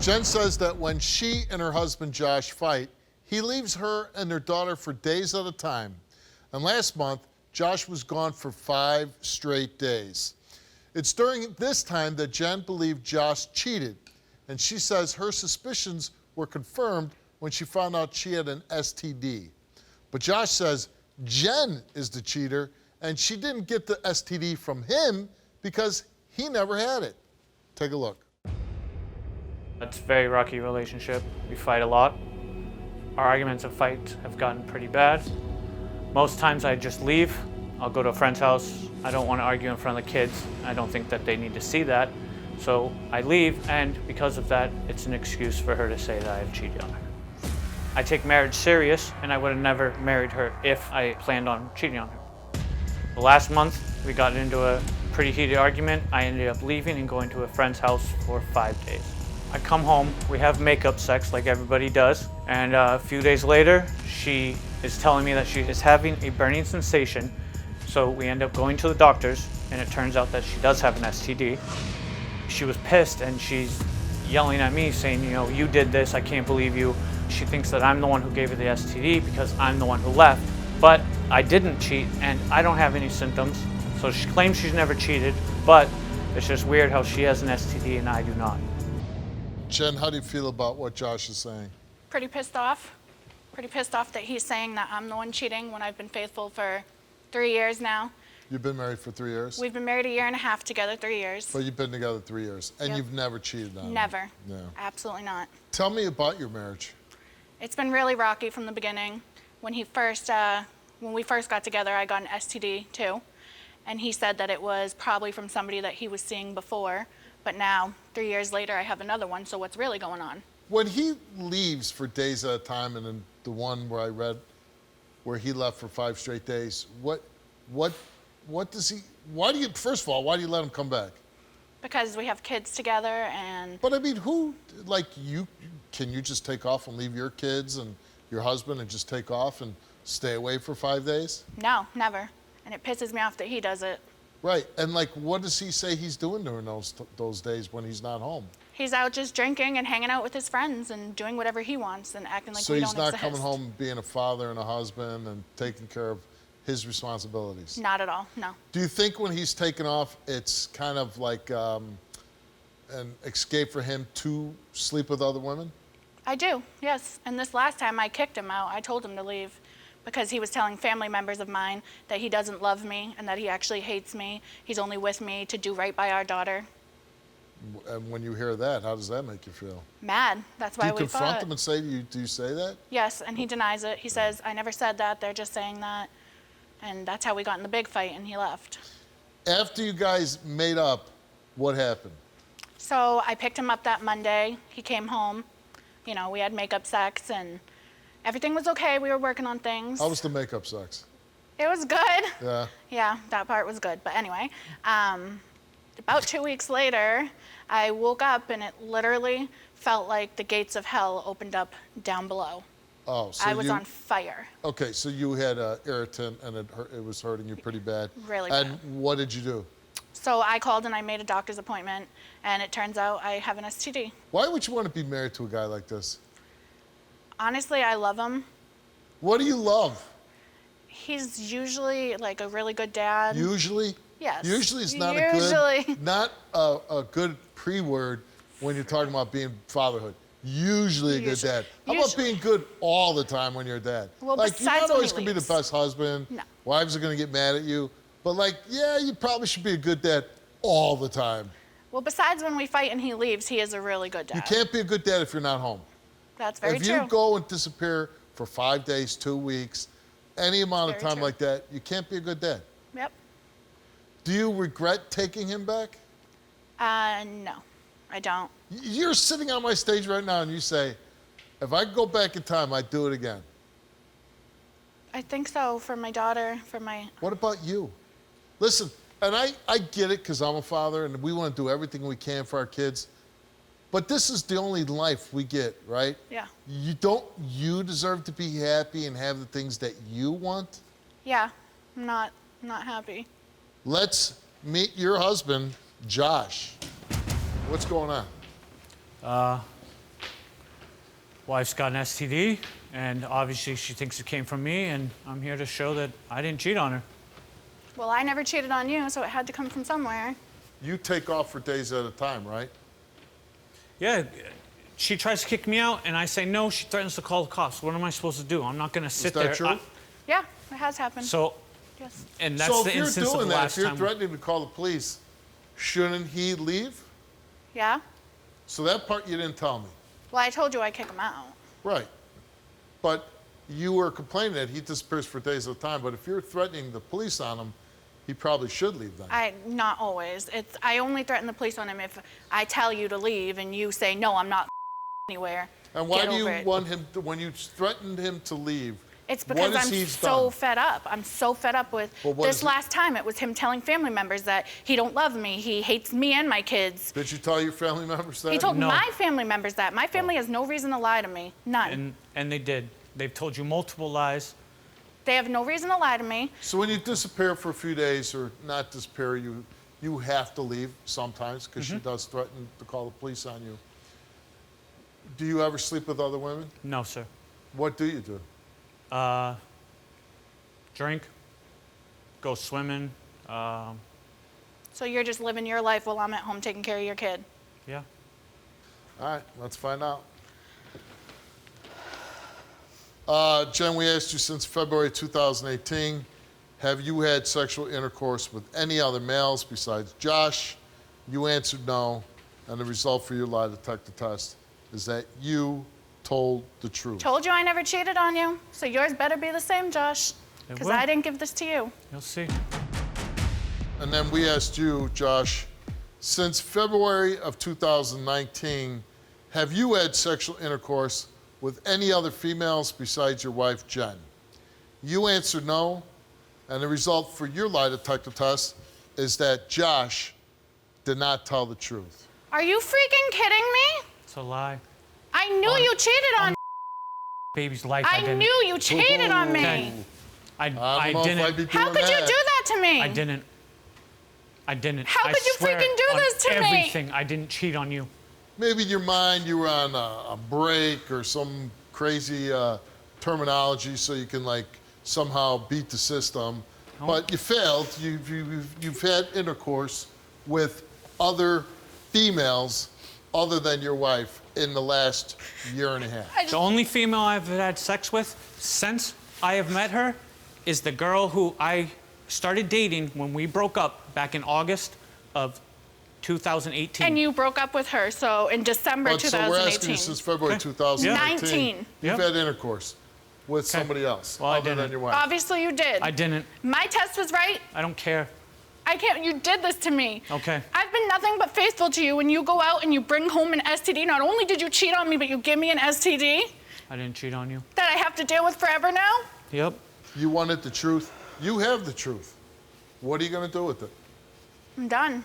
Jen says that when she and her husband Josh fight, he leaves her and their daughter for days at a time. And last month, Josh was gone for 5 straight days. It's during this time that Jen believed Josh cheated. And she says her suspicions were confirmed when she found out she had an STD. But Josh says Jen is the cheater and she didn't get the STD from him because he never had it. Take a look. It's a very rocky relationship. We fight a lot. Our arguments and fights have gotten pretty bad. Most times I just leave. I'll go to a friend's house. I don't want to argue in front of the kids. I don't think that they need to see that. So I leave, and because of that, it's an excuse for her to say that I've cheated on her. I take marriage serious, and I would have never married her if I planned on cheating on her. The last month, we got into a pretty heated argument. I ended up leaving and going to a friend's house for 5 days. I come home, we have makeup sex like everybody does, and a few days later, she is telling me that she is having a burning sensation. So we end up going to the doctors, and it turns out that she does have an STD. She was pissed, and she's yelling at me saying, you know, you did this, I can't believe you. She thinks that I'm the one who gave her the STD because I'm the one who left. But I didn't cheat, and I don't have any symptoms. So she claims she's never cheated, but it's just weird how she has an STD and I do not. Jen, how do you feel about what Josh is saying? Pretty pissed off. Pretty pissed off that he's saying that I'm the one cheating when I've been faithful for 3 years now. You've been married for 3 years? We've been married 1.5 years together, 3 years. But you've been together 3 years, and Yep. you've never cheated on him? Never. No. Absolutely not. Tell me about your marriage. It's been really rocky from the beginning. When we first got together, I got an STD too, and he said that it was probably from somebody that he was seeing before. But now, 3 years later, I have another one. So what's really going on? When he leaves for days at a time, and then the one where I read where he left for 5 straight days, what does he? First of all, why do you let him come back? Because we have kids together, and But I mean, can you just take off and leave your kids and your husband and just take off and stay away for 5 days? no, never. And it pisses me off that he does it. Right, and what does he say he's doing during those days when he's not home? He's out just drinking and hanging out with his friends and doing whatever he wants and acting like we don't exist. So he's not coming home being a father and a husband and taking care of his responsibilities? Not at all, no. Do you think when he's taken off, it's kind of like an escape for him to sleep with other women? I do, yes. And this last time I kicked him out. I told him to leave because he was telling family members of mine that he doesn't love me and that he actually hates me. He's only with me to do right by our daughter. And when you hear that, how does that make you feel? Mad. That's why we fought. Do you confront him and say, do you say that? Yes, and he denies it. He says, I never said that. They're just saying that. And that's how we got in the big fight, and he left. After you guys made up, what happened? So I picked him up that Monday. He came home. You know, we had makeup sex, and everything was okay. We were working on things. How was the makeup sex? It was good. Yeah. Yeah, that part was good. But anyway, about 2 weeks later, I woke up, and it literally felt like the gates of hell opened up down below. Oh, so I was on fire. Okay, so you had an irritant, and it was hurting you pretty bad. Really bad. And what did you do? So I called and I made a doctor's appointment, and it turns out I have an STD. Why would you want to be married to a guy like this? Honestly, I love him. What do you love? He's usually like a really good dad. Usually? Yes. Usually is not a good pre-word when you're talking about being fatherhood. Usually a good dad. How about being good all the time when you're a dad? Well, like, you're not always going to be leaves. the best husband. No. Wives are going to get mad at you. But like, yeah, you probably should be a good dad all the time. Well, besides when we fight and he leaves, he is a really good dad. You can't be a good dad if you're not home. That's very true. If you go and disappear for 5 days, 2 weeks, any amount of time like that, you can't be a good dad. Yep. Do you regret taking him back? No, I don't. You're sitting on my stage right now and you say, if I could go back in time, I'd do it again. I think so, for my daughter, for my... What about you? Listen, and I get it because I'm a father and we want to do everything we can for our kids. But this is the only life we get, right? Yeah. You deserve to be happy and have the things that you want? Yeah, I'm not happy. Let's meet your husband, Josh. What's going on? Wife's got an STD, and obviously she thinks it came from me, and I'm here to show that I didn't cheat on her. Well, I never cheated on you, so it had to come from somewhere. You take off for days at a time, right? Yeah, she tries to kick me out, and I say no. She threatens to call the cops. What am I supposed to do? I'm not going to sit there. Is that true? Yeah, it has happened. So, yes. and that's So the if you're instance of doing the that, last if you're time. threatening to call the police, shouldn't he leave? Yeah? So that part you didn't tell me. Well, I told you I'd kick him out. Right. But you were complaining that he disappears for days at a time, but if you're threatening the police on him, he probably should leave then. Not always. I only threaten the police on him if I tell you to leave and you say, no, I'm not anywhere. And why Get do you over it. want him to, when you threatened him to leave, It's what because has I'm he so done? fed up. I'm so fed up with Well, what this is he- last time. It was him telling family members that he don't love me. He hates me and my kids. Did you tell your family members that? He told No. my family members that. My family has no reason to lie to me. None. And they did. They've told you multiple lies. They have no reason to lie to me. So when you disappear for a few days, or not disappear, you have to leave sometimes because she does threaten to call the police on you. Do you ever sleep with other women? No, sir. What do you do? Drink, go swimming. So you're just living your life while I'm at home taking care of your kid. Yeah. All right, let's find out. Jen, we asked you since February 2018, have you had sexual intercourse with any other males besides Josh? You answered no, and the result for your lie detector test is that you told the truth. Told you I never cheated on you. So yours better be the same, Josh. It Because will. I didn't give this to you. You'll see. And then we asked you, Josh, since February of 2019, have you had sexual intercourse with any other females besides your wife, Jen? You answered no, and the result for your lie detector test is that Josh did not tell the truth. Are you freaking kidding me? It's a lie. I knew you cheated on me. Baby's life. I knew you cheated on me. Okay. I I don't know if I'd be didn't. How doing could you that. do that to me? I didn't. I didn't. How I could you swear freaking do on this to me? everything. I didn't cheat on you. Maybe in your mind you were on a break or some crazy terminology so you can like somehow beat the system, but you failed. You've had intercourse with other females other than your wife in the last year and a half. The only female I've had sex with since I have met her is the girl who I started dating when we broke up back in August of 2018. And you broke up with her, so in December But so we're asking 2018. you since February Okay. 2019, 19. you've Yep. had intercourse with somebody else Well, I other than didn't. your wife. Obviously you did. I didn't. My test was right. I don't care. I can't, you did this to me. Okay. I've been nothing but faithful to you when you go out and you bring home an STD. Not only did you cheat on me, but you give me an STD I didn't cheat on you. that I have to deal with forever now. Yep. You wanted the truth. You have the truth. What are you going to do with it? I'm done.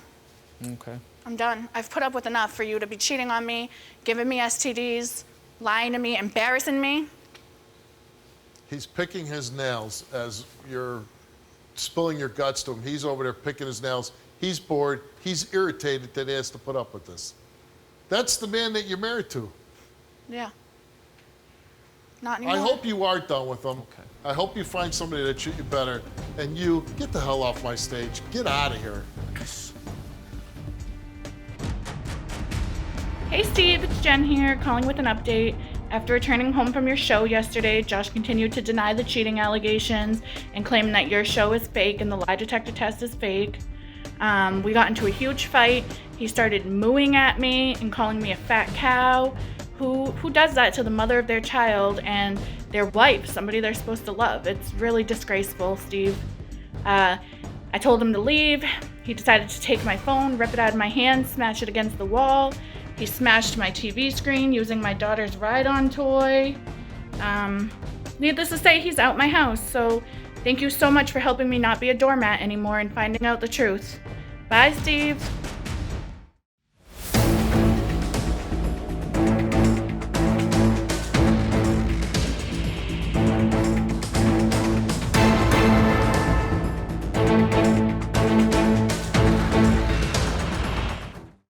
Okay. I'm done. I've put up with enough for you to be cheating on me, giving me STDs, lying to me, embarrassing me. He's picking his nails as you're spilling your guts to him. He's over there picking his nails. He's bored. He's irritated that he has to put up with this. That's the man that you're married to. Yeah. Not anymore. I hope you are done with him. Okay. I hope you find somebody that treat you better. And you, get the hell off my stage. Get out of here. Hey Steve, it's Jen here, calling with an update. After returning home from your show yesterday, Josh continued to deny the cheating allegations and claim that your show is fake and the lie detector test is fake. We got into a huge fight. He started mooing at me and calling me a fat cow. Who does that to the mother of their child and their wife, somebody they're supposed to love? It's really disgraceful, Steve. I told him to leave. He decided to take my phone, rip it out of my hand, smash it against the wall. He smashed my TV screen using my daughter's ride-on toy. Needless to say, he's out my house, so thank you so much for helping me not be a doormat anymore and finding out the truth. Bye, Steve.